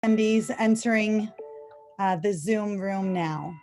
attendees entering the Zoom room now.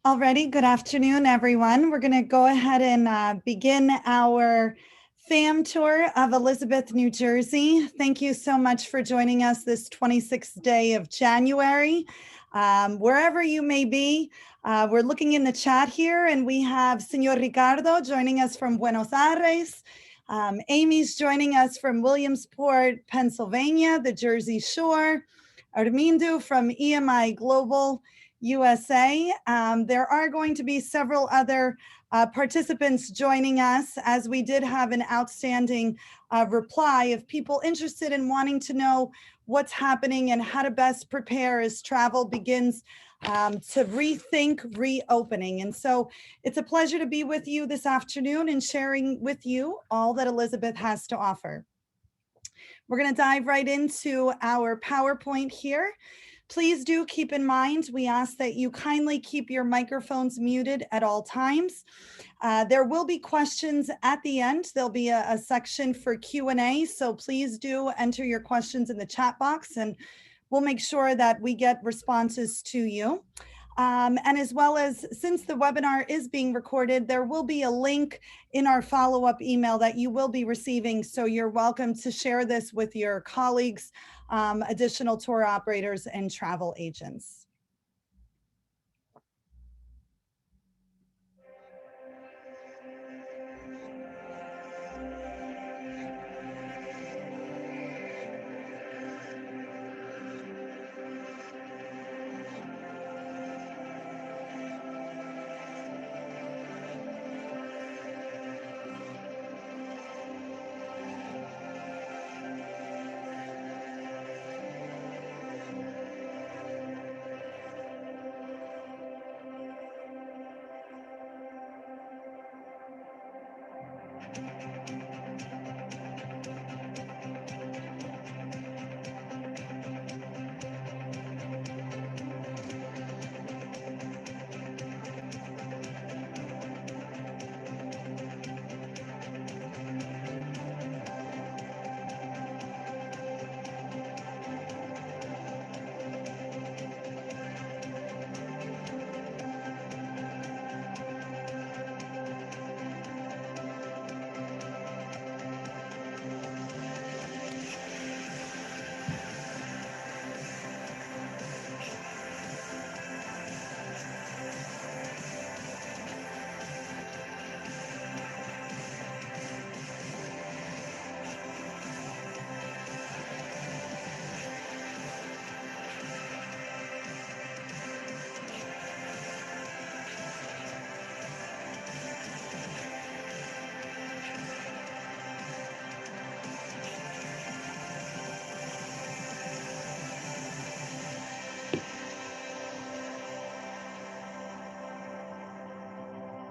Alrighty, good afternoon, everyone. We're going to go ahead and begin our FAM tour of Elizabeth, New Jersey. Thank you so much for joining us this 26th day of January. Wherever you may be, we're looking in the chat here, and we have Senor Ricardo joining us from Buenos Aires. Amy's joining us from Williamsport, Pennsylvania, the Jersey Shore. Armindo from EMI Global USA. There are going to be several other participants joining us, as we did have an outstanding reply of people interested in wanting to know what's happening and how to best prepare as travel begins to rethink reopening. And so it's a pleasure to be with you this afternoon and sharing with you all that Elizabeth has to offer. We're going to dive right into our PowerPoint here. Please do keep in mind, we ask that you kindly keep your microphones muted at all times. There will be questions at the end. There'll be a section for Q&A, so please do enter your questions in the chat box, and we'll make sure that we get responses to you. And as well as, since the webinar is being recorded, there will be a link in our follow-up email that you will be receiving. So you're welcome to share this with your colleagues additional tour operators and travel agents.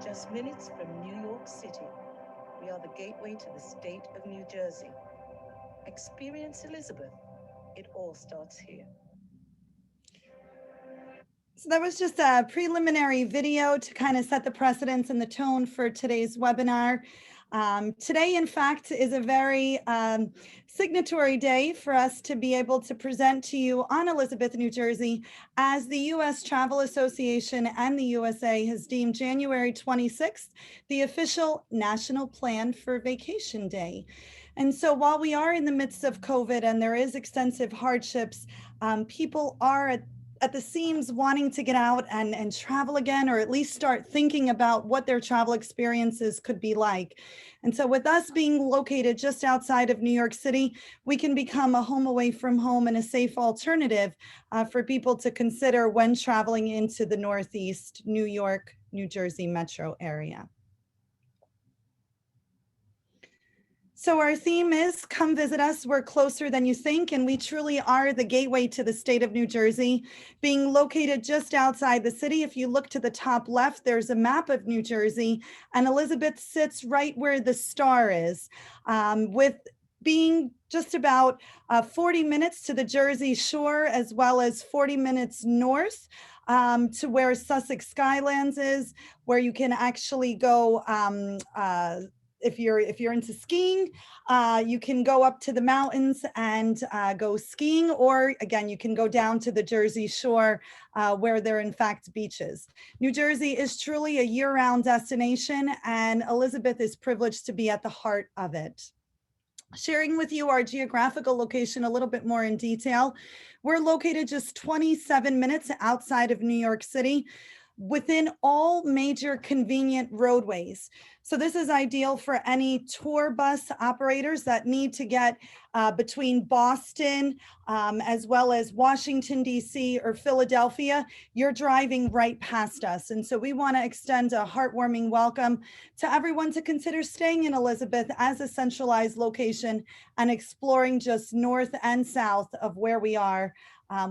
Just minutes from New York City, we are the gateway to the state of New Jersey. Experience Elizabeth. It all starts here. So that was just a preliminary video to kind of set the precedence and the tone for today's webinar. Today, in fact, is a very signatory day for us to be able to present to you on Elizabeth, New Jersey, as the U.S. Travel Association and the USA has deemed January 26th the official National Plan for Vacation Day. And so while we are in the midst of COVID and there is extensive hardships, people are at the seams wanting to get out and travel again, or at least start thinking about what their travel experiences could be like. And so with us being located just outside of New York City, we can become a home away from home and a safe alternative for people to consider when traveling into the Northeast, New York, New Jersey metro area. So our theme is come visit us. We're closer than you think, and we truly are the gateway to the state of New Jersey, being located just outside the city. If you look to the top left, there's a map of New Jersey, and Elizabeth sits right where the star is, with being just about 40 minutes to the Jersey Shore, as well as 40 minutes north to where Sussex Skylands is, where you can actually go if you're into skiing, you can go up to the mountains and go skiing, or again, you can go down to the Jersey Shore where there are in fact beaches. New Jersey is truly a year-round destination, and Elizabeth is privileged to be at the heart of it. Sharing with you our geographical location a little bit more in detail. We're located just 27 minutes outside of New York City, within all major convenient roadways. So this is ideal for any tour bus operators that need to get between Boston as well as Washington, D.C. or Philadelphia. You're driving right past us. And so we want to extend a heartwarming welcome to everyone to consider staying in Elizabeth as a centralized location and exploring just north and south of where we are,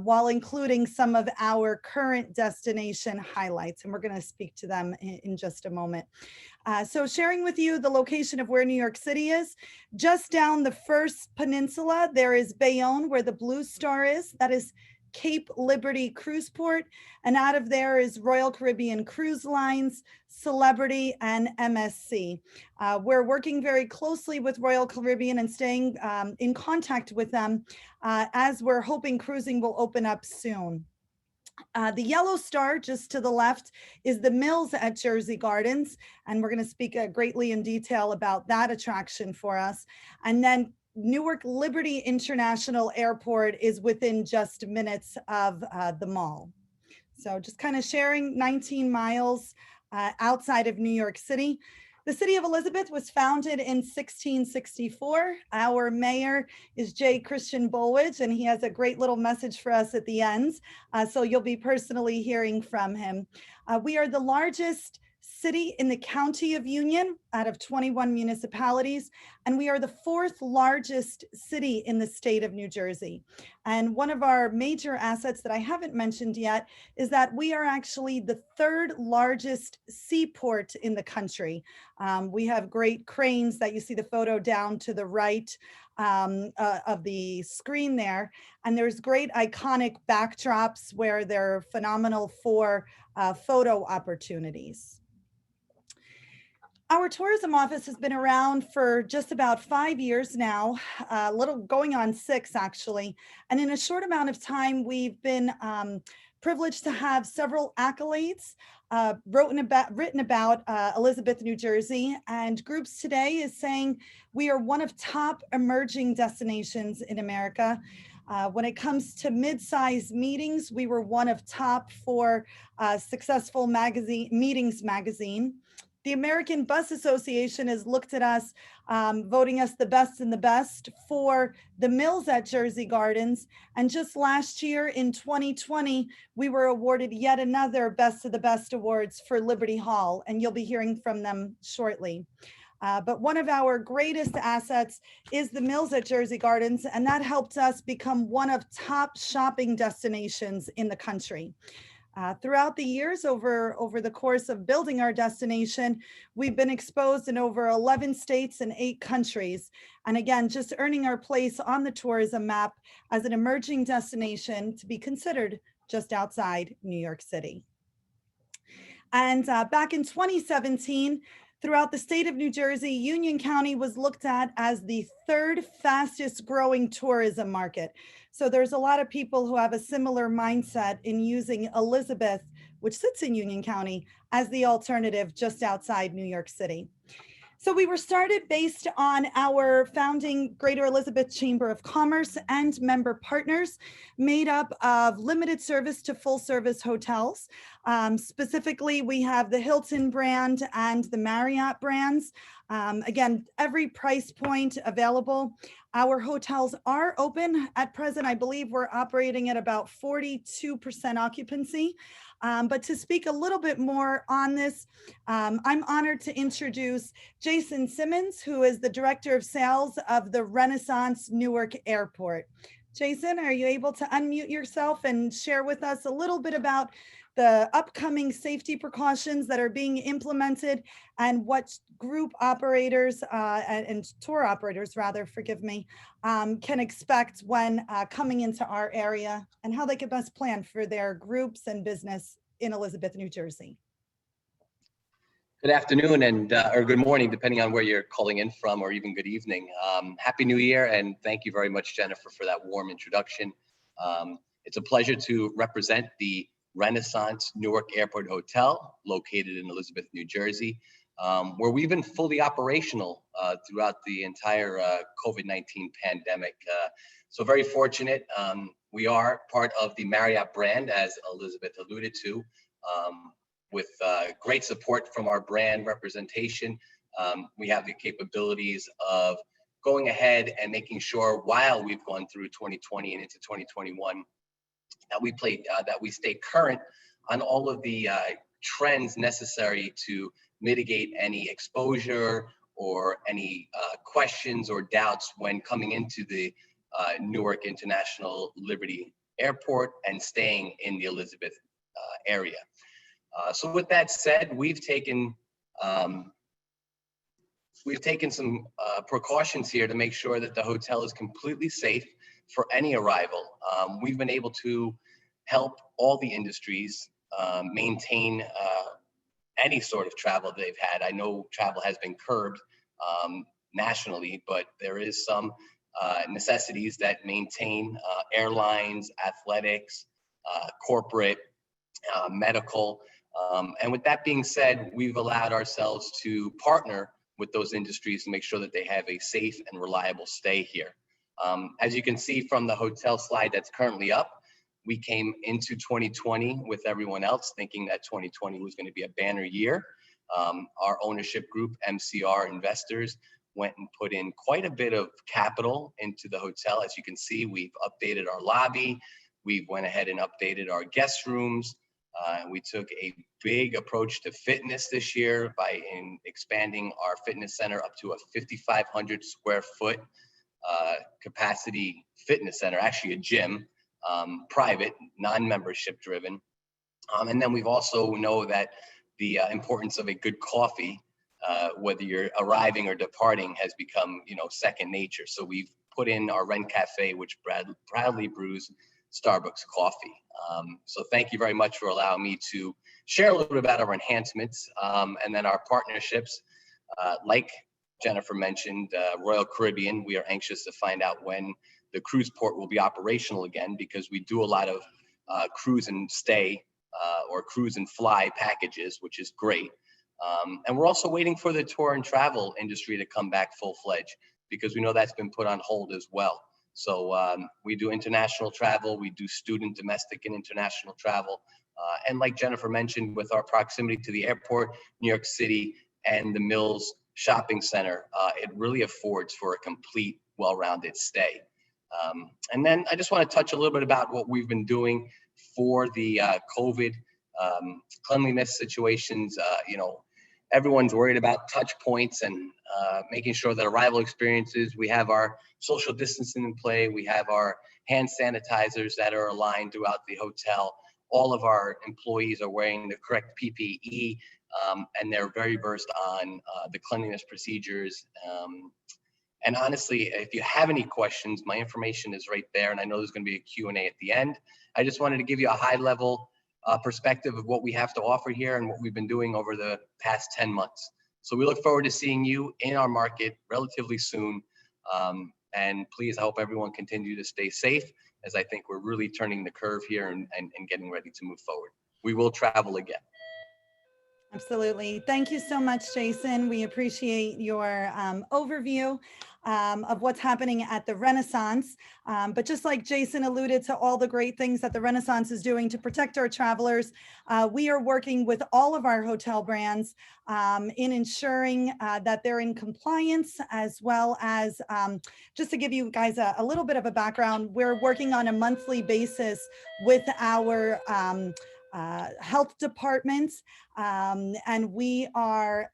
while including some of our current destination highlights. And we're going to speak to them in just a moment. So sharing with you the location of where New York City is, just down the first peninsula, there is Bayonne, where the Blue Star is. That is Cape Liberty Cruise Port. And out of there is Royal Caribbean Cruise Lines, Celebrity, and MSC. We're working very closely with Royal Caribbean and staying in contact with them as we're hoping cruising will open up soon. The yellow star just to the left is the Mills at Jersey Gardens, and we're going to speak greatly in detail about that attraction for us. And then Newark Liberty International Airport is within just minutes of the mall. So just kind of sharing 19 miles outside of New York City. The city of Elizabeth was founded in 1664. Our mayor is J. Christian Bolwidge, and he has a great little message for us at the end. So you'll be personally hearing from him. We are the largest city in the county of Union out of 21 municipalities, and we are the fourth largest city in the state of New Jersey. And one of our major assets that I haven't mentioned yet is that we are actually the third largest seaport in the country. We have great cranes that you see the photo down to the right of the screen there. And there's great iconic backdrops where they're phenomenal for photo opportunities. Our tourism office has been around for just about 5 years now, a little going on 6 actually. And in a short amount of time, we've been privileged to have several accolades written about Elizabeth, New Jersey. And Groups Today is saying we are one of top emerging destinations in America. When it comes to mid-size meetings, we were one of top for Successful Meetings magazine. The American Bus Association has looked at us, voting us the best in the best for the Mills at Jersey Gardens. And just last year in 2020, we were awarded yet another Best of the Best awards for Liberty Hall, and you'll be hearing from them shortly. But one of our greatest assets is the Mills at Jersey Gardens, and that helped us become one of top shopping destinations in the country. Throughout the years, over the course of building our destination, we've been exposed in over 11 states and 8 countries. And again, just earning our place on the tourism map as an emerging destination to be considered just outside New York City. And back in 2017, throughout the state of New Jersey, Union County was looked at as the 3rd fastest growing tourism market. So there's a lot of people who have a similar mindset in using Elizabeth, which sits in Union County, as the alternative just outside New York City. So we were started based on our founding Greater Elizabeth Chamber of Commerce and member partners made up of limited service to full service hotels. Specifically, we have the Hilton brand and the Marriott brands. Again, every price point available. Our hotels are open at present. I believe we're operating at about 42% occupancy. But to speak a little bit more on this, I'm honored to introduce Jason Simmons, who is the Director of Sales of the Renaissance Newark Airport. Jason, are you able to unmute yourself and share with us a little bit about the upcoming safety precautions that are being implemented and what group operators and tour operators, rather, forgive me, can expect when coming into our area and how they can best plan for their groups and business in Elizabeth, New Jersey? Good afternoon and or good morning, depending on where you're calling in from, or even good evening. Happy New Year, and thank you very much, Jennifer, for that warm introduction. It's a pleasure to represent the Renaissance Newark Airport Hotel, located in Elizabeth, New Jersey, where we've been fully operational throughout the entire COVID-19 pandemic. So very fortunate. We are part of the Marriott brand, as Elizabeth alluded to, with great support from our brand representation. We have the capabilities of going ahead and making sure, while we've gone through 2020 and into 2021, that we stay current on all of the trends necessary to mitigate any exposure or any questions or doubts when coming into the Newark International Liberty Airport and staying in the Elizabeth area. So with that said, we've taken some precautions here to make sure that the hotel is completely safe for any arrival. We've been able to help all the industries maintain any sort of travel they've had. I know travel has been curbed nationally, but there is some necessities that maintain airlines, athletics, corporate, medical. And with that being said, we've allowed ourselves to partner with those industries to make sure that they have a safe and reliable stay here. As you can see from the hotel slide that's currently up, we came into 2020 with everyone else thinking that 2020 was going to be a banner year. Our ownership group, MCR Investors, went and put in quite a bit of capital into the hotel. As you can see, we've updated our lobby. We went ahead and updated our guest rooms. We took a big approach to fitness this year by expanding our fitness center up to a 5,500 square foot capacity fitness center, actually a gym, private, non-membership driven. And then we've also know that the importance of a good coffee, whether you're arriving or departing, has become, second nature. So we've put in our Ren Cafe, which proudly brews Starbucks coffee. So thank you very much for allowing me to share a little bit about our enhancements, and then our partnerships. Like Jennifer mentioned, Royal Caribbean, we are anxious to find out when the cruise port will be operational again, because we do a lot of cruise and stay or cruise and fly packages, which is great. And we're also waiting for the tour and travel industry to come back full-fledged, because we know that's been put on hold as well. So we do international travel, we do student, domestic, and international travel. And like Jennifer mentioned, with our proximity to the airport, New York City, and the Mills Shopping Center, it really affords for a complete, well-rounded stay. And then I just want to touch a little bit about what we've been doing for the COVID cleanliness situations. Everyone's worried about touch points and making sure that arrival experiences, we have our social distancing in play, we have our hand sanitizers that are aligned throughout the hotel. All of our employees are wearing the correct PPE, and they're very versed on the cleanliness procedures. And honestly, if you have any questions, my information is right there, and I know there's going to be a Q&A at the end. I just wanted to give you a high-level perspective of what we have to offer here and what we've been doing over the past 10 months. So we look forward to seeing you in our market relatively soon. And please, I hope everyone continue to stay safe, as I think we're really turning the curve here and getting ready to move forward. We will travel again. Absolutely. Thank you so much, Jason. We appreciate your overview of what's happening at the Renaissance. But just like Jason alluded to all the great things that the Renaissance is doing to protect our travelers, we are working with all of our hotel brands in ensuring that they're in compliance, as well as just to give you guys a little bit of a background, we're working on a monthly basis with our health departments, and we are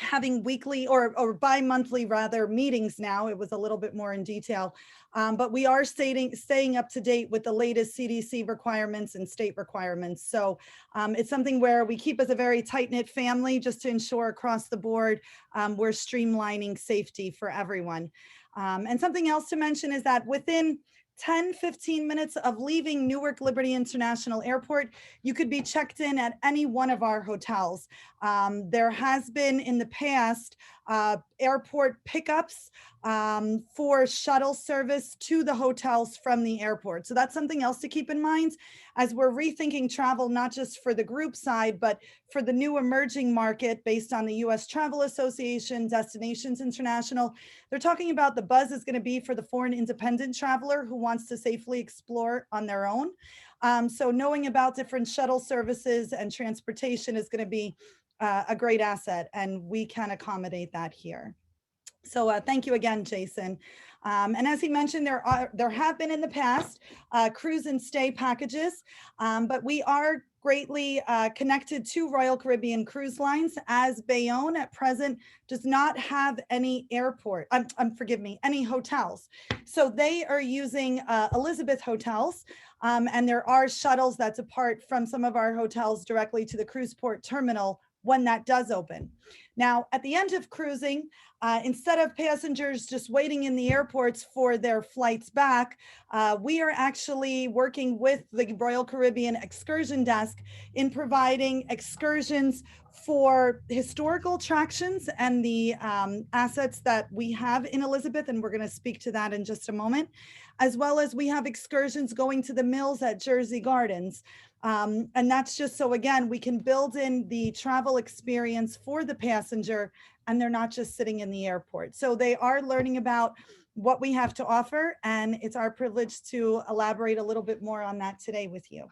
having weekly or bi-monthly rather meetings now. It was a little bit more in detail, but we are staying up to date with the latest CDC requirements and state requirements. So it's something where we keep as a very tight-knit family, just to ensure across the board we're streamlining safety for everyone. And something else to mention is that within 10-15 minutes of leaving Newark Liberty International Airport, you could be checked in at any one of our hotels. There has been in the past airport pickups for shuttle service to the hotels from the airport. So that's something else to keep in mind as we're rethinking travel, not just for the group side, but for the new emerging market based on the U.S. Travel Association, Destinations International. They're talking about the buzz is going to be for the foreign independent traveler who wants to safely explore on their own. So knowing about different shuttle services and transportation is going to be a great asset, and we can accommodate that here. So thank you again, Jason. And as he mentioned, there have been in the past cruise and stay packages, but we are greatly connected to Royal Caribbean Cruise Lines, as Bayonne at present does not have any airport, forgive me, any hotels. So they are using Elizabeth Hotels, and there are shuttles that depart from some of our hotels directly to the cruise port terminal when that does open. Now, at the end of cruising, instead of passengers just waiting in the airports for their flights back, we are actually working with the Royal Caribbean Excursion Desk in providing excursions for historical attractions and the assets that we have in Elizabeth, and we're going to speak to that in just a moment, as well as we have excursions going to the mills at Jersey Gardens. And that's just so, again, we can build in the travel experience for the passenger and they're not just sitting in the airport. So they are learning about what we have to offer, and it's our privilege to elaborate a little bit more on that today with you.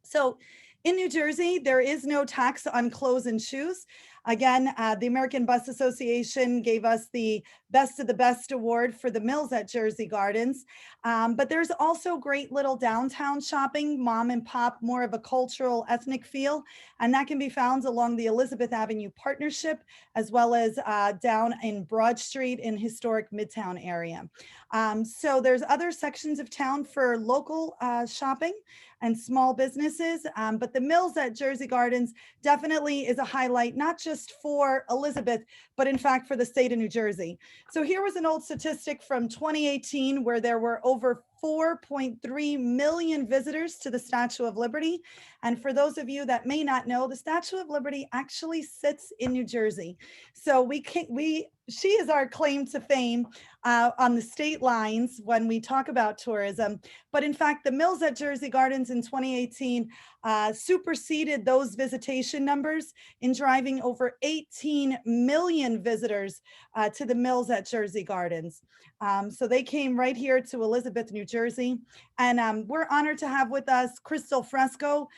So in New Jersey, there is no tax on clothes and shoes. Again, the American Bus Association gave us the Best of the Best award for the mills at Jersey Gardens. But there's also great little downtown shopping, mom and pop, more of a cultural ethnic feel. And that can be found along the Elizabeth Avenue Partnership, as well as down in Broad Street in historic Midtown area. So there's other sections of town for local shopping and small businesses. But the mills at Jersey Gardens definitely is a highlight, not just for Elizabeth, but in fact for the state of New Jersey. So here was an old statistic from 2018 where there were over 4.3 million visitors to the Statue of Liberty. And for those of you that may not know, the Statue of Liberty actually sits in New Jersey. So she is our claim to fame on the state lines when we talk about tourism. But in fact, the mills at Jersey Gardens in 2018 superseded those visitation numbers in driving over 18 million visitors to the mills at Jersey Gardens. So they came right here to Elizabeth, New Jersey. And we're honored to have with us Crystal Fresco,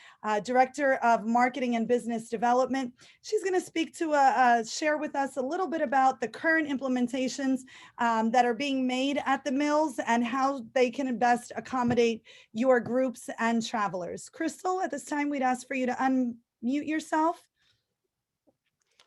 Director of Marketing and Business Development. She's going to speak to share with us a little bit about the current implementations that are being made at the mills and how they can best accommodate your groups and travelers. Crystal, at this time, we'd ask for you to unmute yourself.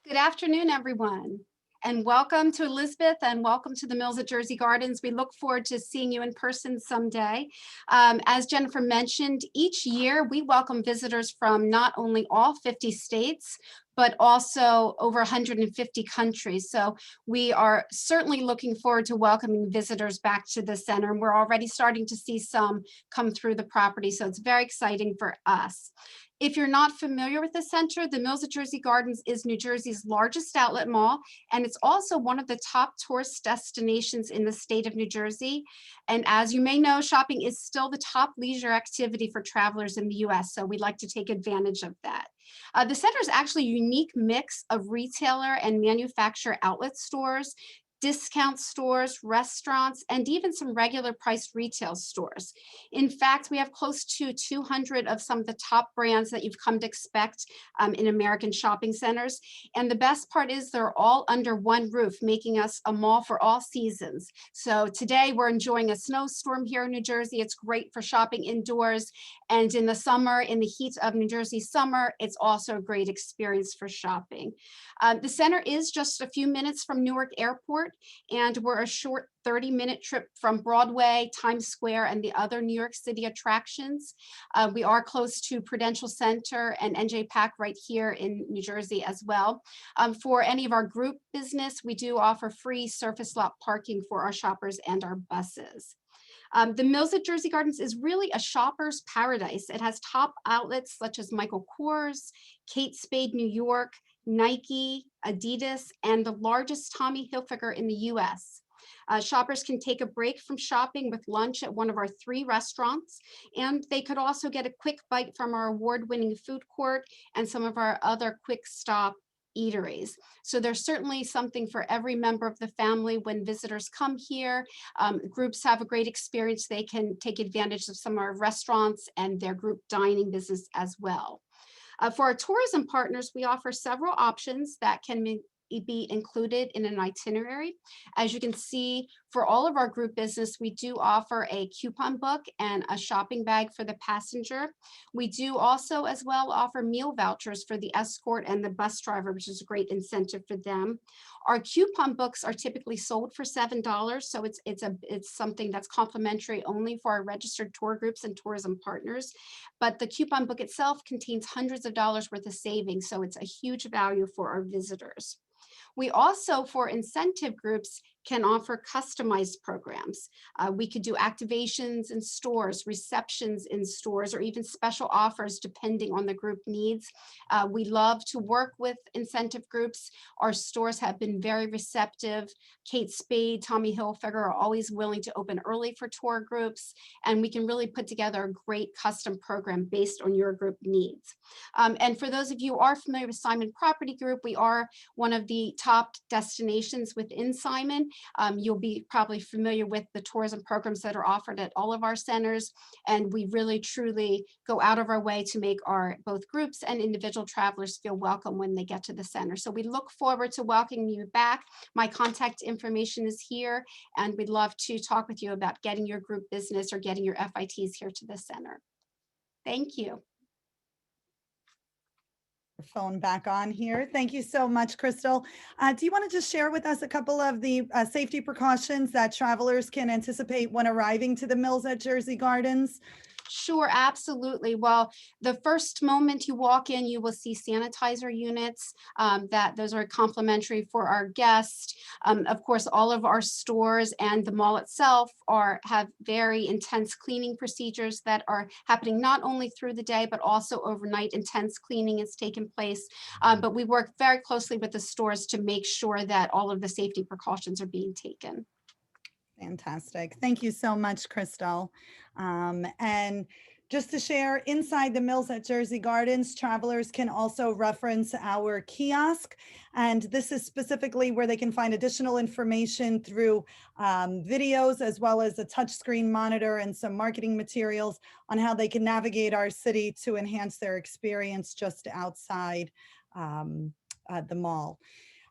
Good afternoon, everyone, and welcome to Elizabeth and welcome to the mills at Jersey Gardens. We look forward to seeing you in person someday. As Jennifer mentioned, each year we welcome visitors from not only all 50 states, but also over 150 countries. So we are certainly looking forward to welcoming visitors back to the center. And we're already starting to see some come through the property. So it's very exciting for us. If you're not familiar with the center, the Mills at Jersey Gardens is New Jersey's largest outlet mall, and it's also one of the top tourist destinations in the state of New Jersey. And as you may know, shopping is still the top leisure activity for travelers in the US, so we'd like to take advantage of that. The center is actually a unique mix of retailer and manufacturer outlet stores, discount stores, restaurants, and even some regular priced retail stores. In fact, we have close to 200 of some of the top brands that you've come to expect in American shopping centers. And the best part is they're all under one roof, making us a mall for all seasons. So today we're enjoying a snowstorm here in New Jersey. It's great for shopping indoors. And in the summer, in the heat of New Jersey summer, it's also a great experience for shopping. The center is just a few minutes from Newark Airport, and we're a short 30-minute trip from Broadway, Times Square, and the other New York City attractions. We are close to Prudential Center and NJPAC right here in New Jersey as well. For any of our group business, we do offer free surface lot parking for our shoppers and our buses. The Mills at Jersey Gardens is really a shopper's paradise. It has top outlets such as Michael Kors, Kate Spade New York, Nike, Adidas, and the largest Tommy Hilfiger in the US. Shoppers can take a break from shopping with lunch at one of our 3 restaurants, and they could also get a quick bite from our award-winning food court and some of our other quick stop eateries. So there's certainly something for every member of the family when visitors come here. Groups have a great experience. They can take advantage of some of our restaurants and their group dining business as well. For our tourism partners, we offer several options that can be included in an itinerary. As you can see, for all of our group business, we do offer a coupon book and a shopping bag for the passenger. We do also as well offer meal vouchers for the escort and the bus driver, which is a great incentive for them. Our coupon books are typically sold for $7, so it's something that's complimentary only for our registered tour groups and tourism partners. But the coupon book itself contains hundreds of dollars worth of savings, so it's a huge value for our visitors. We also, for incentive groups, can offer customized programs. We could do activations in stores, receptions in stores, or even special offers depending on the group needs. We love to work with incentive groups. Our stores have been very receptive. Kate Spade, Tommy Hilfiger are always willing to open early for tour groups, and we can really put together a great custom program based on your group needs. And for those of you who are familiar with Simon Property Group, we are one of the top destinations within Simon. You'll be probably familiar with the tourism programs that are offered at all of our centers, and we really truly go out of our way to make our both groups and individual travelers feel welcome when they get to the center. So we look forward to welcoming you back. My contact information is here, and we'd love to talk with you about getting your group business or getting your FITs here to the center. Thank you. Phone back on here. Thank you so much, Crystal. Do you want to just share with us a couple of the safety precautions that travelers can anticipate when arriving to the Mills at Jersey Gardens? Sure, absolutely. Well, the first moment you walk in, you will see sanitizer units. Those are complimentary for our guests. Of course, all of our stores and the mall itself have very intense cleaning procedures that are happening not only through the day, but also overnight. Intense cleaning is taking place. But we work very closely with the stores to make sure that all of the safety precautions are being taken. Fantastic. Thank you so much, Crystal. And just to share, inside the Mills at Jersey Gardens, travelers can also reference our kiosk. And this is specifically where they can find additional information through videos, as well as a touchscreen monitor and some marketing materials on how they can navigate our city to enhance their experience just outside the mall.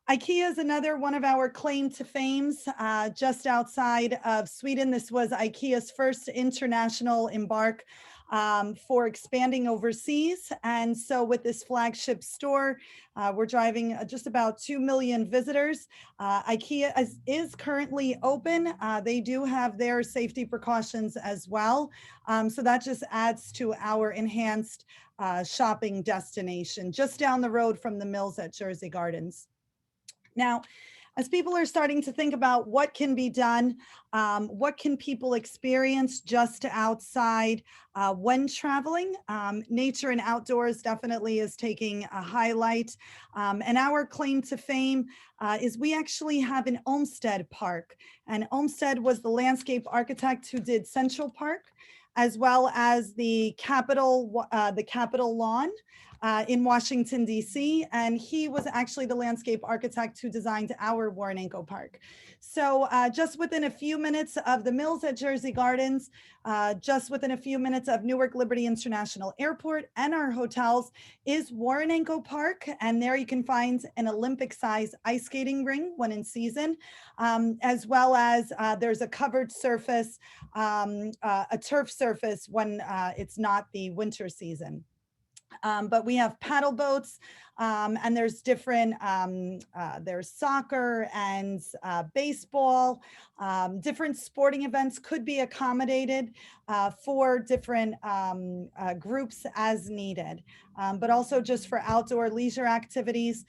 IKEA is another one of our claim to fames just outside of Sweden. This was IKEA's first international embark for expanding overseas. And so with this flagship store, we're driving just about 2 million visitors. IKEA is currently open. They do have their safety precautions as well. So that just adds to our enhanced shopping destination just down the road from the Mills at Jersey Gardens. Now, as people are starting to think about what can be done, what can people experience just outside when traveling, nature and outdoors definitely is taking a highlight. And our claim to fame is we actually have an Olmsted Park. And Olmsted was the landscape architect who did Central Park, as well as the Capitol Lawn in Washington, D.C. And he was actually the landscape architect who designed our Warrenco Park. So just within a few minutes of the Mills at Jersey Gardens, just within a few minutes of Newark Liberty International Airport and our hotels is Warrenco Park. And there you can find an Olympic-sized ice skating ring when in season, as well as there's a covered surface, a turf surface when it's not the winter season. But we have paddle boats, and there's different, there's soccer and baseball. Different sporting events could be accommodated for different groups as needed. But also just for outdoor leisure activities,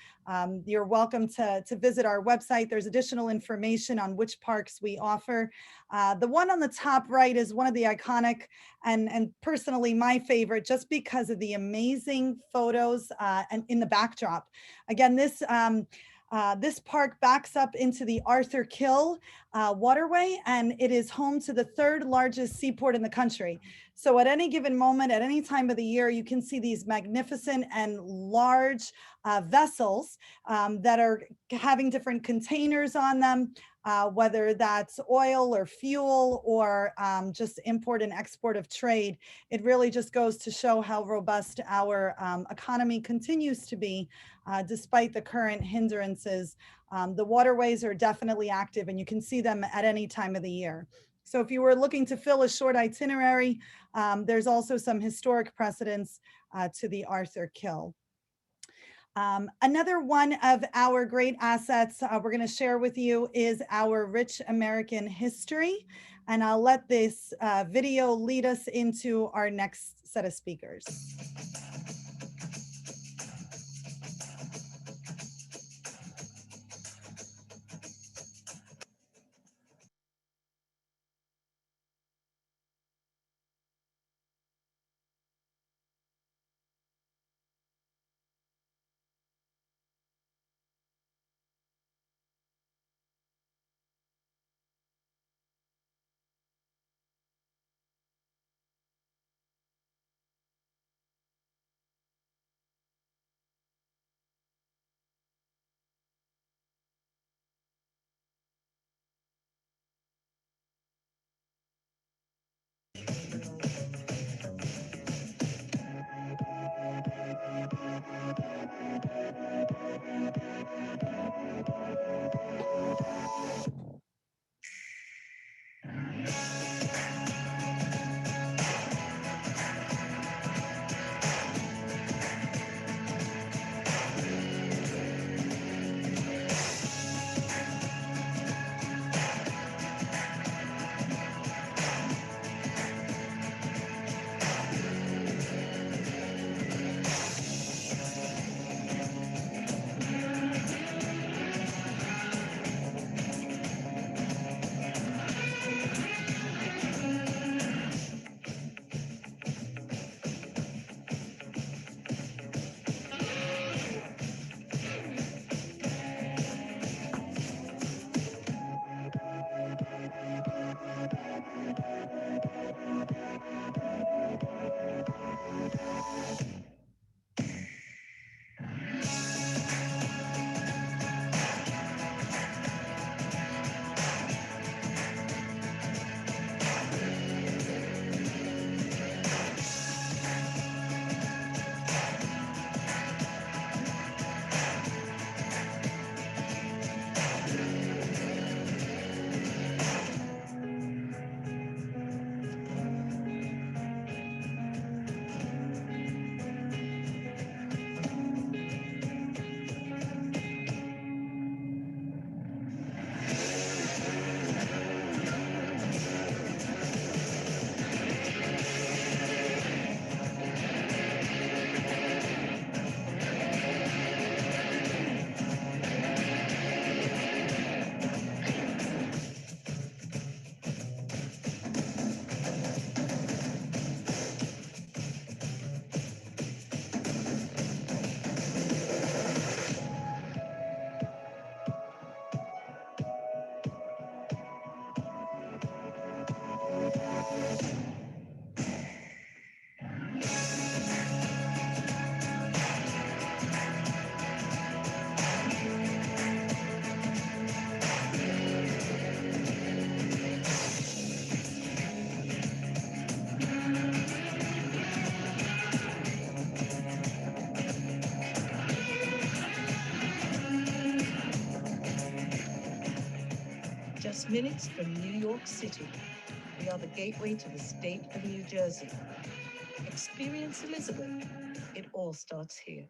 you're welcome to visit our website. There's additional information on which parks we offer. The one on the top right is one of the iconic and personally my favorite, just because of the amazing photos and in the backdrop. Again, this park backs up into the Arthur Kill waterway, and it is home to the third largest seaport in the country. So at any given moment, at any time of the year, you can see these magnificent and large vessels that are having different containers on them, whether that's oil or fuel or just import and export of trade. It really just goes to show how robust our economy continues to be, despite the current hindrances. The waterways are definitely active, and you can see them at any time of the year. So if you were looking to fill a short itinerary, there's also some historic precedents to the Arthur Kill. Another one of our great assets we're going to share with you is our rich American history. And I'll let this video lead us into our next set of speakers. Just minutes from New York City, we are the gateway to the state of New Jersey. Experience Elizabeth. It all starts here.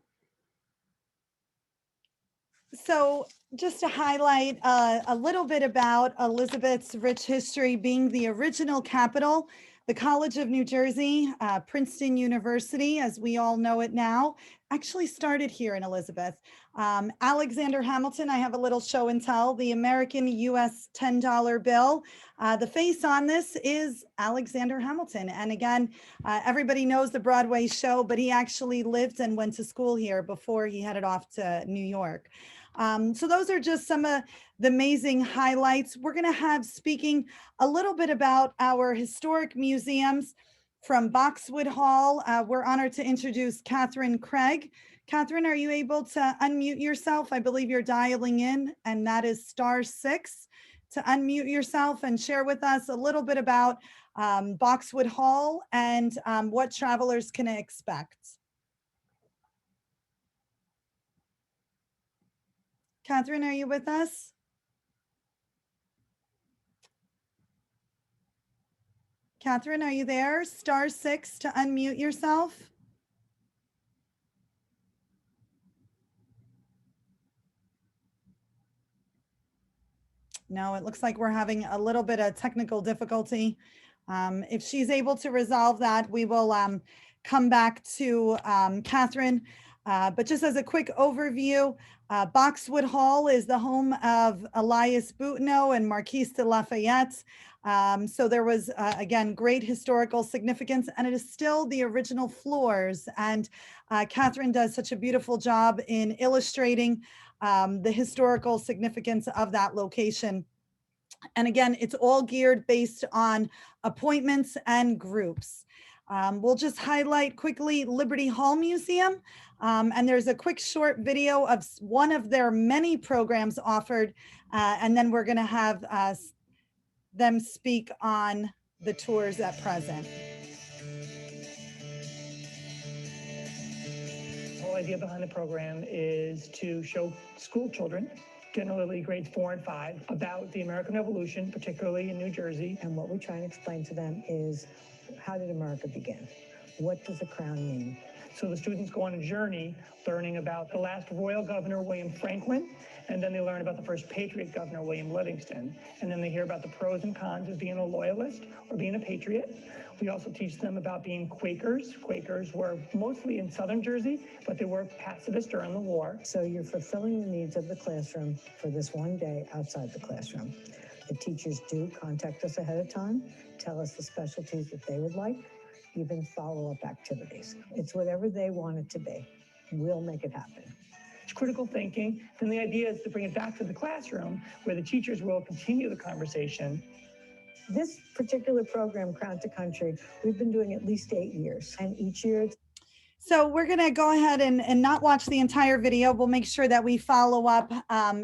So just to highlight a little bit about Elizabeth's rich history, being the original capital, the College of New Jersey, Princeton University, as we all know it now, actually started here in Elizabeth. Alexander Hamilton, I have a little show and tell, the American US $10 bill. The face on this is Alexander Hamilton. And again, everybody knows the Broadway show, but he actually lived and went to school here before he headed off to New York. So those are just some of the amazing highlights. We're going to have speaking a little bit about our historic museums from Boxwood Hall. We're honored to introduce Catherine Craig. Catherine, are you able to unmute yourself? I believe you're dialing in, and that is *6 to unmute yourself and share with us a little bit about Boxwood Hall and what travelers can expect. Catherine, are you with us? Catherine, are you there? *6 to unmute yourself. No, it looks like we're having a little bit of technical difficulty. If she's able to resolve that, we will come back to Catherine. But just as a quick overview, Boxwood Hall is the home of Elias Boutineau and Marquise de Lafayette. So there was, again, great historical significance, and it is still the original floors. And Catherine does such a beautiful job in illustrating the historical significance of that location. And again, it's all geared based on appointments and groups. We'll just highlight quickly Liberty Hall Museum. And there's a quick short video of one of their many programs offered. And then we're going to have them speak on the tours at present. The whole idea behind the program is to show school children, generally grades 4 and 5, about the American Revolution, particularly in New Jersey. And what we try and explain to them is, how did America begin? What does a crown mean? So the students go on a journey learning about the last royal governor, William Franklin, and then they learn about the first patriot governor, William Livingston. And then they hear about the pros and cons of being a loyalist or being a patriot. We also teach them about being Quakers. Quakers were mostly in southern Jersey, but they were pacifists during the war. So you're fulfilling the needs of the classroom for this one day outside the classroom. The teachers do contact us ahead of time, tell us the specialties that they would like, even follow-up activities. It's whatever they want it to be. We'll make it happen. It's critical thinking. Then the idea is to bring it back to the classroom where the teachers will continue the conversation. This particular program, Crown to Country, we've been doing at least 8 years, and each year it's So we're going to go ahead and not watch the entire video. We'll make sure that we follow up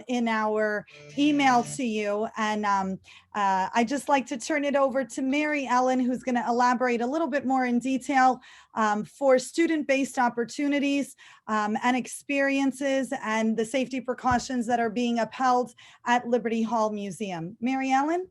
in our email to you. And I just like to turn it over to Mary Ellen, who's going to elaborate a little bit more in detail for student-based opportunities and experiences and the safety precautions that are being upheld at Liberty Hall Museum. Mary Ellen?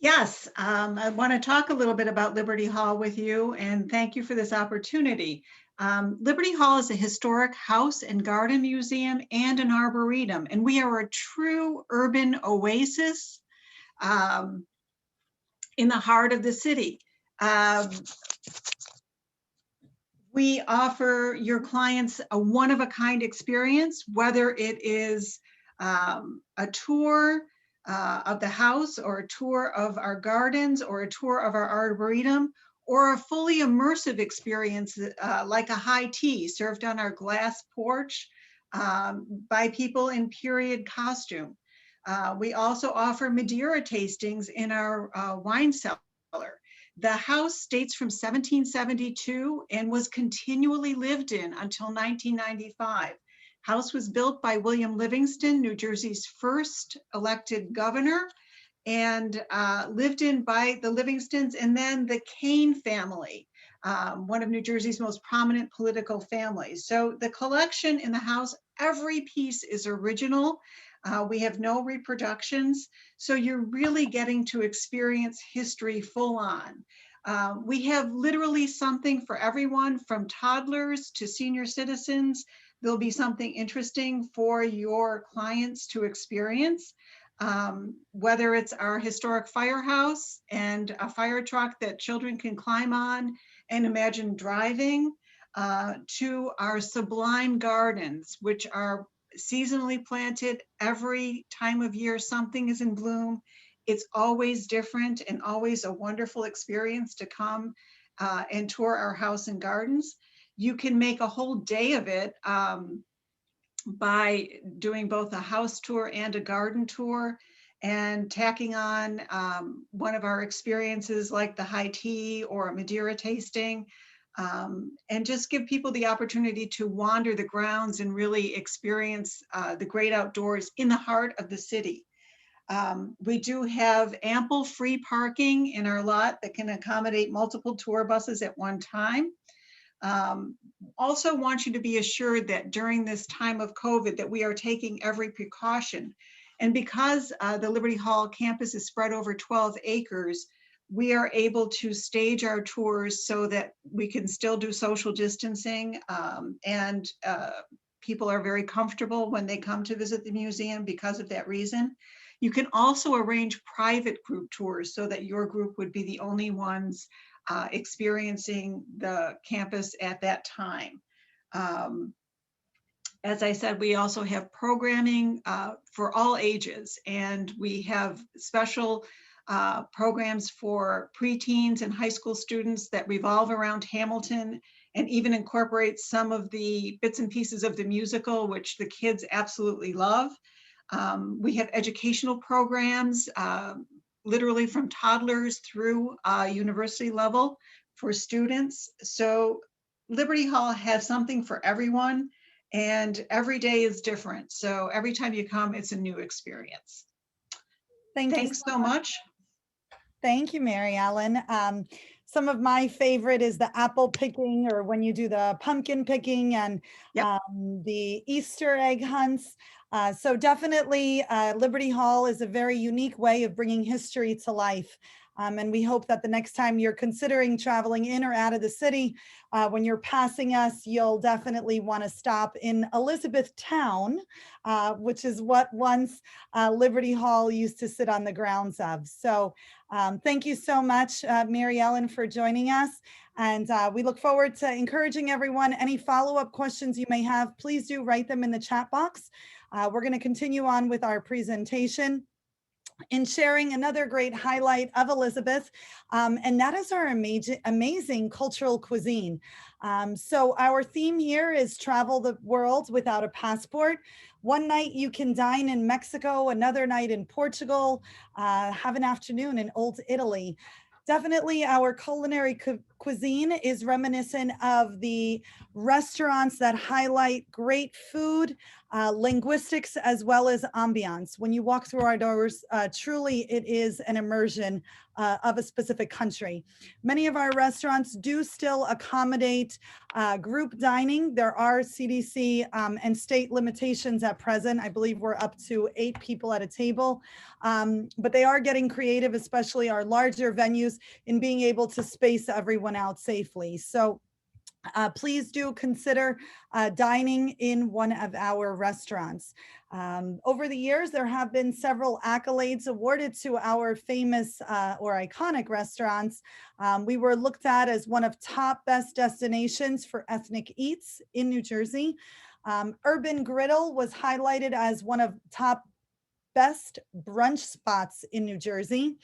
Yes, I want to talk a little bit about Liberty Hall with you, and thank you for this opportunity. Liberty Hall is a historic house and garden museum and an arboretum, and we are a true urban oasis in the heart of the city. We offer your clients a one-of-a-kind experience, whether it is a tour of the house, or a tour of our gardens, or a tour of our arboretum, or a fully immersive experience like a high tea served on our glass porch by people in period costume. We also offer Madeira tastings in our wine cellar. The house dates from 1772 and was continually lived in until 1995. House was built by William Livingston, New Jersey's first elected governor, and lived in by the Livingstons and then the Kane family, one of New Jersey's most prominent political families. So the collection in the house, every piece is original. We have no reproductions. So you're really getting to experience history full on. We have literally something for everyone, from toddlers to senior citizens. There'll be something interesting for your clients to experience, whether it's our historic firehouse and a fire truck that children can climb on and imagine driving, to our sublime gardens, which are seasonally planted. Every time of year, something is in bloom. It's always different and always a wonderful experience to come and tour our house and gardens. You can make a whole day of it by doing both a house tour and a garden tour, and tacking on one of our experiences like the high tea or a Madeira tasting, and just give people the opportunity to wander the grounds and really experience the great outdoors in the heart of the city. We do have ample free parking in our lot that can accommodate multiple tour buses at one time. Also want you to be assured that during this time of COVID that we are taking every precaution. And because the Liberty Hall campus is spread over 12 acres, we are able to stage our tours so that we can still do social distancing, and people are very comfortable when they come to visit the museum because of that reason. You can also arrange private group tours so that your group would be the only ones experiencing the campus at that time. As I said, we also have programming for all ages, and we have special programs for preteens and high school students that revolve around Hamilton, and even incorporate some of the bits and pieces of the musical, which the kids absolutely love. We have educational programs, literally from toddlers through university level for students. So Liberty Hall has something for everyone, and every day is different. So every time you come, it's a new experience. Thanks so much. Thank you, Mary Ellen. Some of my favorite is the apple picking, or when you do the pumpkin picking, and Yep. the Easter egg hunts. So definitely Liberty Hall is a very unique way of bringing history to life. And we hope that the next time you're considering traveling in or out of the city, when you're passing us, you'll definitely want to stop in Elizabethtown, which is what once Liberty Hall used to sit on the grounds of. So thank you so much, Mary Ellen, for joining us. And we look forward to encouraging everyone. Any follow-up questions you may have, please do write them in the chat box. We're going to continue on with our presentation. in sharing another great highlight of Elizabeth, and that is our amazing cultural cuisine. So our theme here is travel the world without a passport. One night you can dine in Mexico, another night in Portugal, have an afternoon in Old Italy. Definitely our culinary cuisine is reminiscent of the restaurants that highlight great food, linguistics, as well as ambiance. When you walk through our doors, truly it is an immersion of a specific country. Many of our restaurants do still accommodate group dining. There are CDC and state limitations at present. I believe we're up to 8 people at a table, but they are getting creative, especially our larger venues, in being able to space everyone out safely. So please do consider dining in one of our restaurants. Over the years, there have been several accolades awarded to our famous or iconic restaurants. We were looked at as one of top best destinations for ethnic eats in New Jersey. Urban Griddle was highlighted as one of top best brunch spots in New Jersey.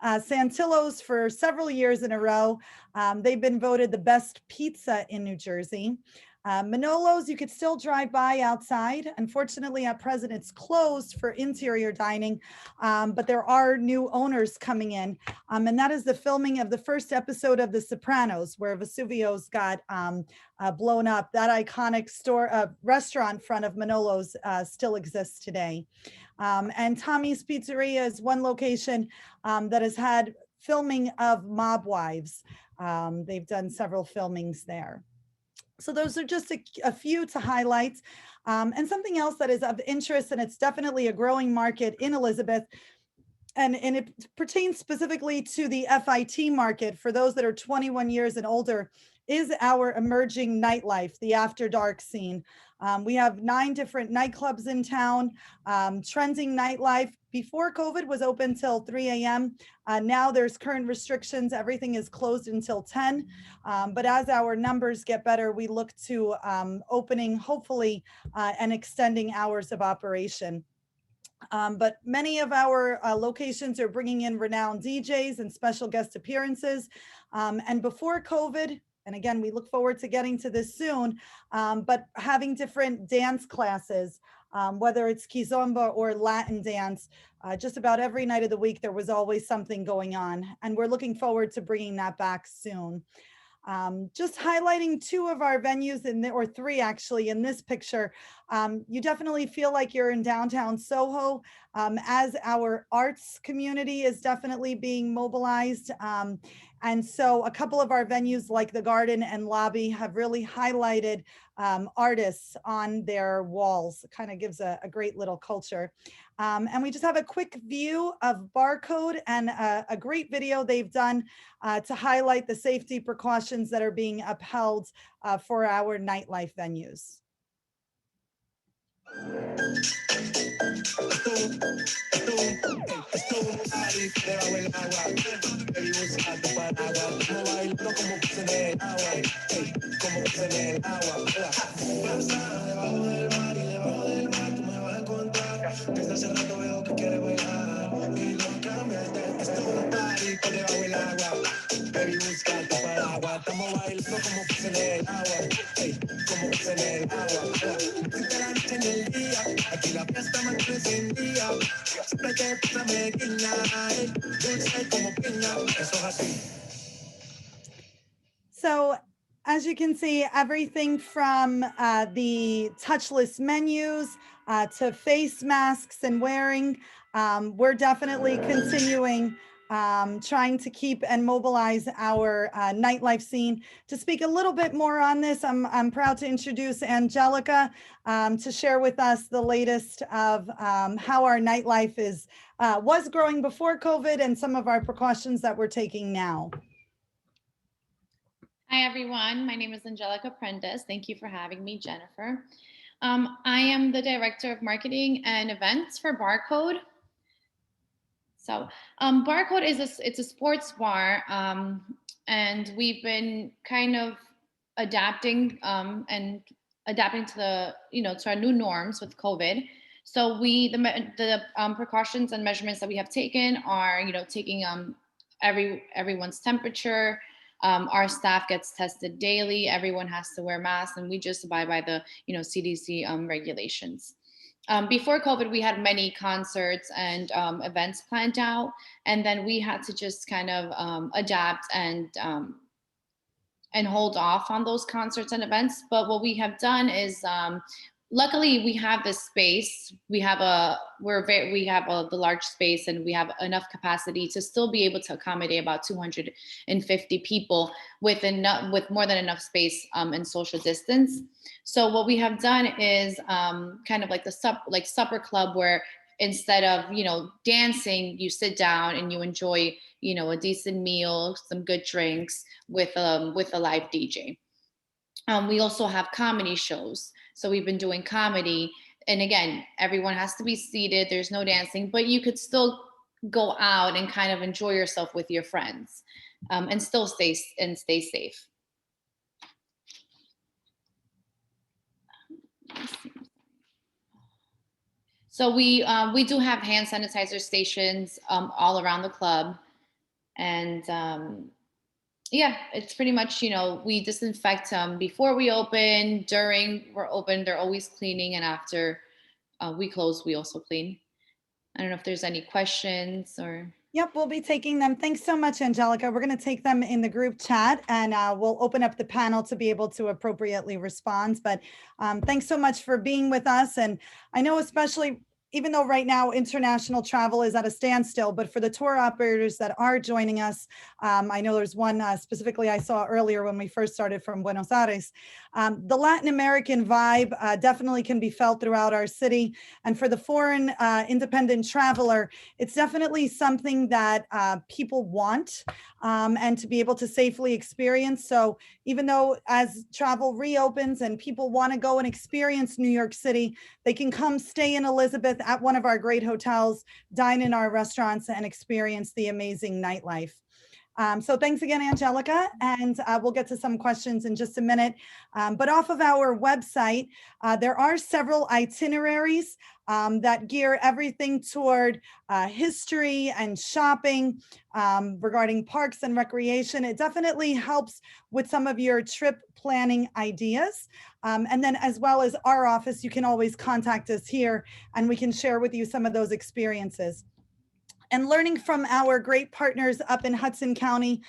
Santillo's for several years in a row. They've been voted the best pizza in New Jersey. Manolo's, you could still drive by outside. Unfortunately, at present, it's closed for interior dining, but there are new owners coming in. And that is the filming of the first episode of The Sopranos, where Vesuvio's got blown up. That iconic restaurant front of Manolo's still exists today. And Tommy's Pizzeria is one location that has had filming of Mob Wives. They've done several filmings there. So those are just a few to highlight. And something else that is of interest, and it's definitely a growing market in Elizabeth, and it pertains specifically to the FIT market for those that are 21 years and older, is our emerging nightlife, the after dark scene. We have 9 different nightclubs in town. Trending nightlife before COVID was open till 3 a.m. Now there's current restrictions. Everything is closed until 10. But as our numbers get better, we look to opening, hopefully, and extending hours of operation. But many of our locations are bringing in renowned DJs and special guest appearances. And before COVID, and again, we look forward to getting to this soon, but having different dance classes, whether it's Kizomba or Latin dance, just about every night of the week, there was always something going on. And we're looking forward to bringing that back soon. Just highlighting 2 of our venues or 3 actually in this picture. You definitely feel like you're in downtown Soho, as our arts community is definitely being mobilized. And so a couple of our venues like the Garden and Lobby have really highlighted artists on their walls. It kind of gives a great little culture. And we just have a quick view of Barcode and a great video they've done to highlight the safety precautions that are being upheld for our nightlife venues. So as you can see, everything from the touchless menus to face masks and wearing, we're definitely continuing trying to keep and mobilize our nightlife scene. To speak a little bit more on this, I'm proud to introduce Angelica to share with us the latest of how our nightlife was growing before COVID and some of our precautions that we're taking now. Hi, everyone. My name is Angelica Prentice. Thank you for having me, Jennifer. I am the Director of Marketing and Events for Barcode. So Barcode it's a sports bar, and we've been kind of adapting and adapting to to our new norms with COVID. So the precautions and measurements that we have taken are, taking everyone's temperature. Our staff gets tested daily. Everyone has to wear masks, and we just abide by the CDC regulations. Before COVID, we had many concerts and events planned out, and then we had to just kind of adapt and hold off on those concerts and events. But what we have done is, luckily, we have this space. We have the large space, and we have enough capacity to still be able to accommodate about 250 people with more than enough space and social distance. So what we have done is kind of like the supper club, where instead of dancing, you sit down and you enjoy a decent meal, some good drinks with a live DJ. We also have comedy shows. So we've been doing comedy, and again, everyone has to be seated. There's no dancing, but you could still go out and kind of enjoy yourself with your friends, and still stay safe. So we do have hand sanitizer stations all around the club, and yeah, it's pretty much, we disinfect before we open, during we're open, they're always cleaning, and after we close, we also clean. I don't know if there's any questions or. Yep, we'll be taking them. Thanks so much, Angelica. We're going to take them in the group chat, and we'll open up the panel to be able to appropriately respond. But thanks so much for being with us. And I know, especially, even though right now international travel is at a standstill, but for the tour operators that are joining us, I know there's one specifically I saw earlier when we first started from Buenos Aires. The Latin American vibe definitely can be felt throughout our city. And for the foreign independent traveler, it's definitely something that people want and to be able to safely experience. So even though as travel reopens and people want to go and experience New York City, they can come stay in Elizabeth at one of our great hotels, dine in our restaurants, and experience the amazing nightlife. So thanks again, Angelica, and we'll get to some questions in just a minute. But off of our website, there are several itineraries that gear everything toward history and shopping regarding parks and recreation. It definitely helps with some of your trip planning ideas. And then as well as our office, you can always contact us here and we can share with you some of those experiences. And learning from our great partners up in Hudson County,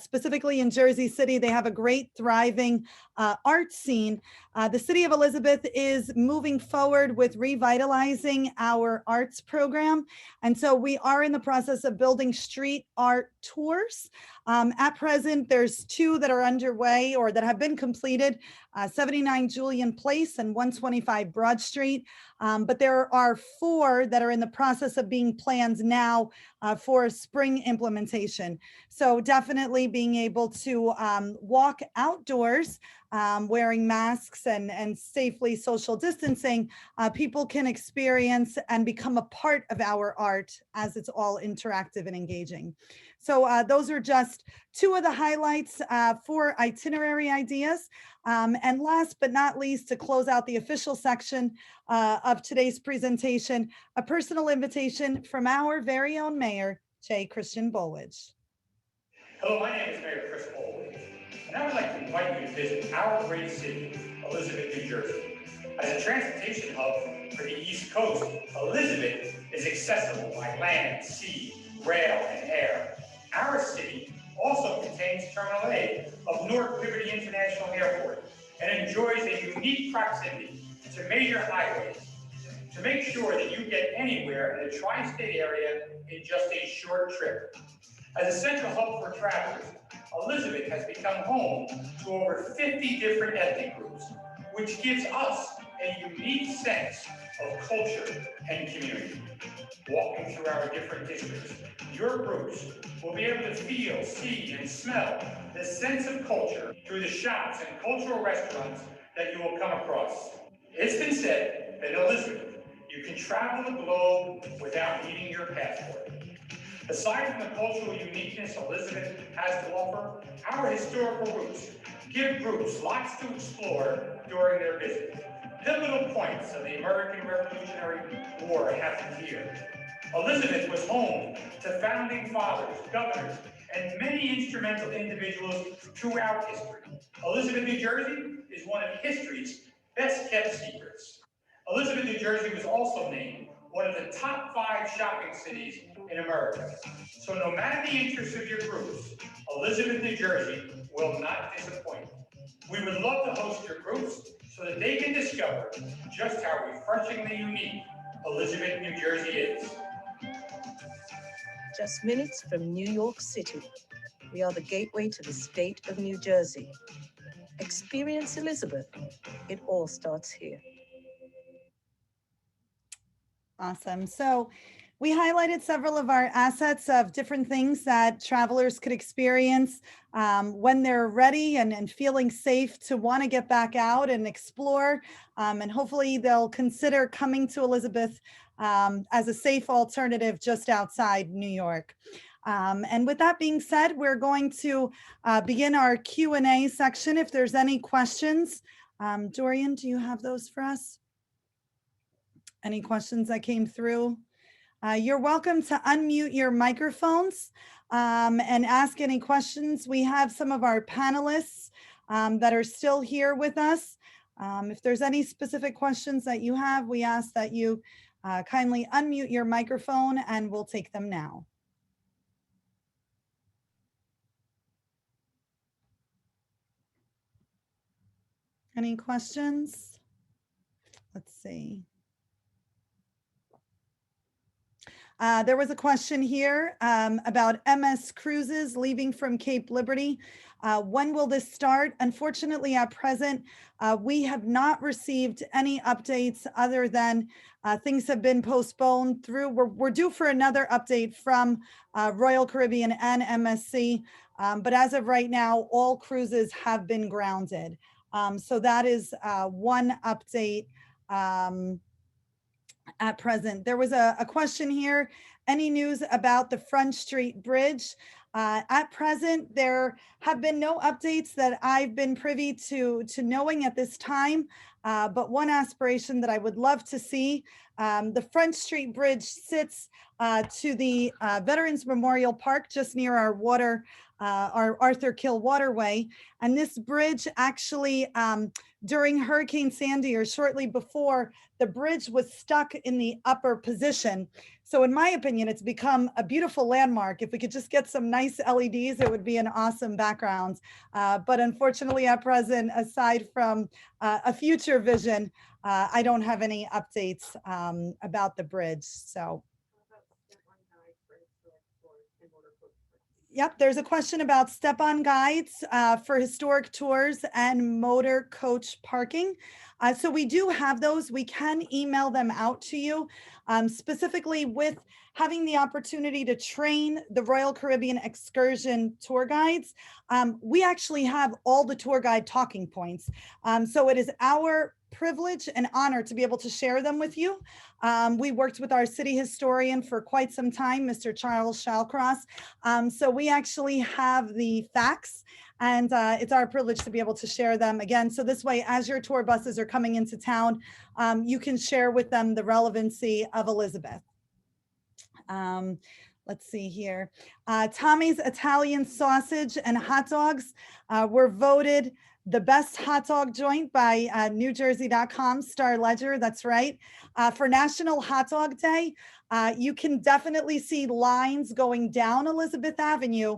specifically in Jersey City, they have a great thriving art scene. The city of Elizabeth is moving forward with revitalizing our arts program. And so we are in the process of building street art tours. At present, there's 2 that are underway or that have been completed, 79 Julian Place and 125 Broad Street. But there are 4 that are in the process of being planned now for spring implementation. So definitely being able to walk outdoors, wearing masks and safely social distancing, people can experience and become a part of our art as it's all interactive and engaging. So those are just 2 of the highlights for itinerary ideas. And last but not least, to close out the official section of today's presentation, a personal invitation from our very own mayor, J. Christian Bolwich. Hello, my name is Mayor Chris Bolwich, and I would like to invite you to visit our great city, Elizabeth, New Jersey. As a transportation hub for the East Coast, Elizabeth is accessible by land, sea, rail, and air. Our city also contains Terminal A of Newark Liberty International Airport and enjoys a unique proximity to major highways to make sure that you get anywhere in the tri-state area in just a short trip. As a central hub for travelers, Elizabeth has become home to over 50 different ethnic groups, which gives us a unique sense of culture and community. Walking through our different districts, your groups will be able to feel, see, and smell the sense of culture through the shops and cultural restaurants that you will come across. It's been said that in Elizabeth, you can travel the globe without needing your passport. Aside from the cultural uniqueness Elizabeth has to offer, our historical roots give groups lots to explore during their visit. pivotal points of the American Revolutionary War happened here. Elizabeth was home to founding fathers, governors, and many instrumental individuals throughout history. Elizabeth, New Jersey is one of history's best kept secrets. Elizabeth, New Jersey was also named one of the top 5 shopping cities in America. So no matter the interests of your groups, Elizabeth, New Jersey will not disappoint. We would love to host your groups so that they can discover just how refreshingly unique Elizabeth, New Jersey is. Just minutes from New York City, we are the gateway to the state of New Jersey. Experience Elizabeth. It all starts here. Awesome. So we highlighted several of our assets of different things that travelers could experience when they're ready and feeling safe to want to get back out and explore. And hopefully they'll consider coming to Elizabeth as a safe alternative just outside New York. And with that being said, we're going to begin our Q&A section. If there's any questions, Dorian, do you have those for us? Any questions that came through? You're welcome to unmute your microphones and ask any questions. We have some of our panelists that are still here with us. If there's any specific questions that you have, we ask that you kindly unmute your microphone and we'll take them now. Any questions? Let's see. There was a question here about MS Cruises leaving from Cape Liberty. When will this start? Unfortunately, at present, we have not received any updates other than things have been postponed through. We're due for another update from Royal Caribbean and MSC. But as of right now, all cruises have been grounded. So that is one update at present. There was a question here. Any news about the Front Street Bridge? At present, there have been no updates that I've been privy to knowing at this time. But one aspiration that I would love to see, the Front Street Bridge sits to the Veterans Memorial Park just near our our Arthur Kill waterway. And this bridge actually, during Hurricane Sandy or shortly before, the bridge was stuck in the upper position. So in my opinion, it's become a beautiful landmark. If we could just get some nice LEDs, it would be an awesome background. But unfortunately at present, aside from a future vision, I don't have any updates about the bridge. So. Yep, there's a question about step-on guides for historic tours and motor coach parking. So we do have those. We can email them out to you, specifically with having the opportunity to train the Royal Caribbean excursion tour guides. We actually have all the tour guide talking points. So it is our privilege and honor to be able to share them with you. We worked with our city historian for quite some time, Mr. Charles Shallcross. So we actually have the facts and it's our privilege to be able to share them again. So this way, as your tour buses are coming into town, you can share with them the relevancy of Elizabeth. Let's see here. Tommy's Italian sausage and hot dogs were voted the best hot dog joint by NewJersey.com Star Ledger. That's right. For National Hot Dog Day, you can definitely see lines going down Elizabeth Avenue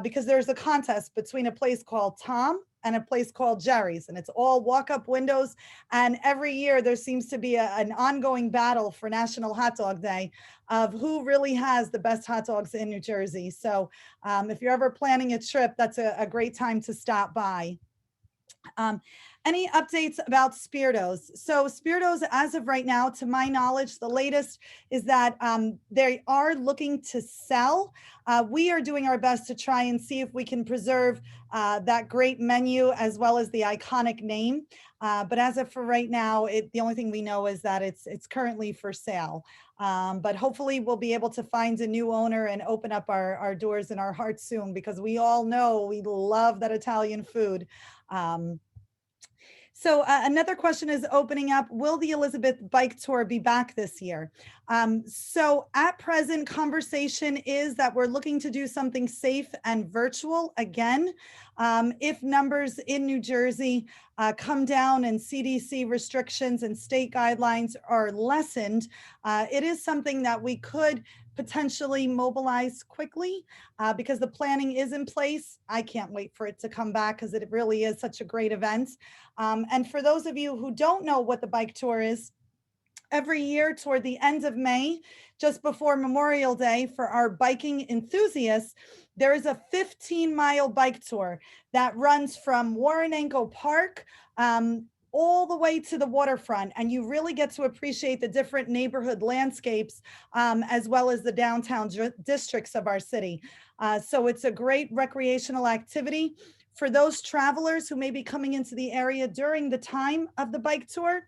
because there's a contest between a place called Tom and a place called Jerry's, and it's all walk-up windows. And every year there seems to be an ongoing battle for National Hot Dog Day of who really has the best hot dogs in New Jersey. So if you're ever planning a trip, that's a great time to stop by. Any updates about Spiritos? So Spiritos, as of right now, to my knowledge, the latest is that they are looking to sell. We are doing our best to try and see if we can preserve that great menu as well as the iconic name. But as of for right now, the only thing we know is that it's currently for sale. But hopefully we'll be able to find a new owner and open up our doors and our hearts soon, because we all know we love that Italian food. So another question is opening up, will the Elizabeth Bike Tour be back this year? So at present, conversation is that we're looking to do something safe and virtual again. If numbers in New Jersey come down and CDC restrictions and state guidelines are lessened, it is something that we could potentially mobilize quickly because the planning is in place. I can't wait for it to come back because it really is such a great event. And for those of you who don't know what the bike tour is, every year toward the end of May, just before Memorial Day, for our biking enthusiasts, there is a 15-mile bike tour that runs from Warrenenko Park all the way to the waterfront. And you really get to appreciate the different neighborhood landscapes as well as the downtown districts of our city. So it's a great recreational activity. For those travelers who may be coming into the area during the time of the bike tour,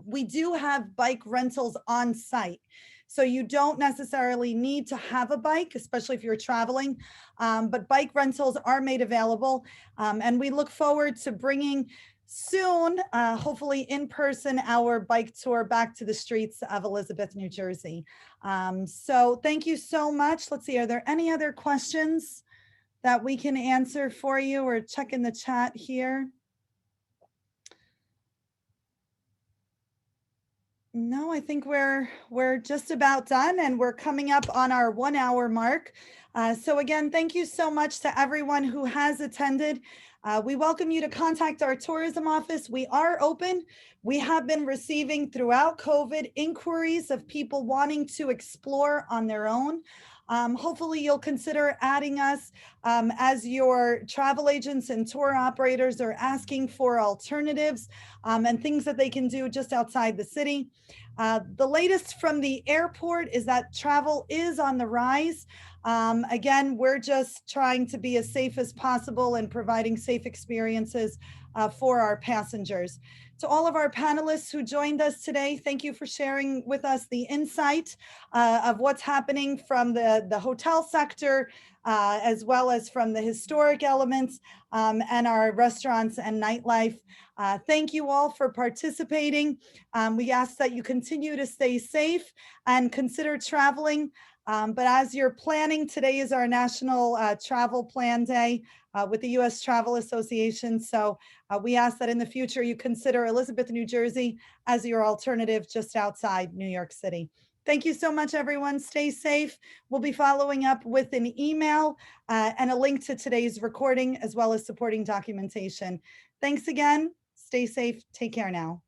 we do have bike rentals on site. So you don't necessarily need to have a bike, especially if you're traveling, but bike rentals are made available. And we look forward to bringing soon, hopefully in person, our bike tour back to the streets of Elizabeth, New Jersey. So thank you so much. Let's see, are there any other questions that we can answer for you, or check in the chat here? No, I think we're just about done, and we're coming up on our 1 hour mark. So again, thank you so much to everyone who has attended. We welcome you to contact our tourism office. We are open. We have been receiving throughout COVID inquiries of people wanting to explore on their own. Hopefully you'll consider adding us as your travel agents and tour operators are asking for alternatives and things that they can do just outside the city. The latest from the airport is that travel is on the rise. Again, we're just trying to be as safe as possible and providing safe experiences for our passengers. To all of our panelists who joined us today, thank you for sharing with us the insight of what's happening from the hotel sector, as well as from the historic elements and our restaurants and nightlife. Thank you all for participating. We ask that you continue to stay safe and consider traveling. But as you're planning, today is our National Travel Plan Day with the U.S. Travel Association. So we ask that in the future you consider Elizabeth, New Jersey as your alternative just outside New York City. Thank you so much, everyone. Stay safe. We'll be following up with an email and a link to today's recording, as well as supporting documentation. Thanks again. Stay safe. Take care now.